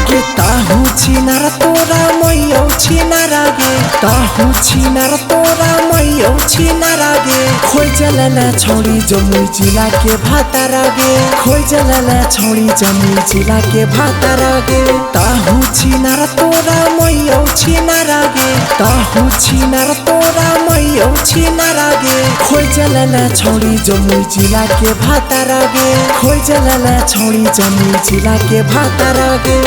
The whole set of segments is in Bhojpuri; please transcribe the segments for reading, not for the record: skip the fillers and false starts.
गे ताहु छिनार तोरा मैयौ छिनार गे ताहु छिनार तोरा मैयौ छिनार गे खोइ जलाला छोडी जमुई जिला के भातार गे खोइ जलाला छोडी जमुई जिला के भातार गे ताहु छिनार तोरा मैयौ छिनार गे ताहु छिनार तोरा मैयौ छिनार गे खोइ जलाला छोडी जमुई जिला के भातार गे खोइ जलाला छोडी जमुई जिला के भातार गे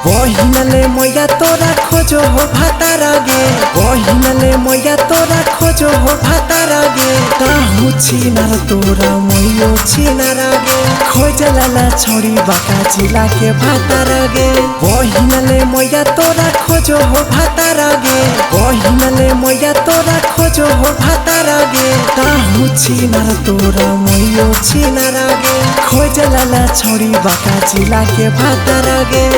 बहिनले मैया तोरा खोजो हो भातार गे बहिनले मैया तोरा खोजो हो भातार गे ताहु छिनार तोरा मैयौ छिनार गे खोइ जलाला छोडी बाका जिला के भातार गे बहिनले मैया तोरा खोजो हो भातार गे बहिनले मैया तोरा खोजो हो भातार गे ताहु छिनार तोरा मैयौ छिनार गे खोइ जलाला छोडी बाका जिला के भातार गे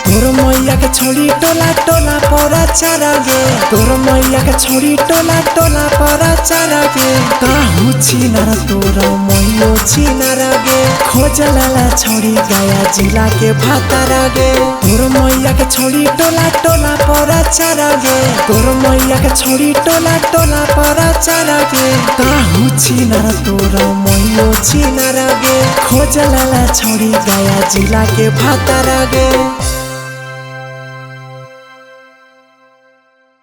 तोर मैया के छोड़ी टोला टोला परा चारा गे तोर मैया के छोड़ी टोला टोला परा चारा गे ताहु छिनार तोरा मैयौ छिनार गे खोजलाला छोड़ी गया जिला के भातार गे तोर मैया के छोड़ी टोला टोला परा चारा गे तोर मैया के छोड़ी टोला टोला परा चारा गे ताहु छिनार तोरा मैयौ छिनार गे खोजलाला छोड़ी गया जिला के भातार गे।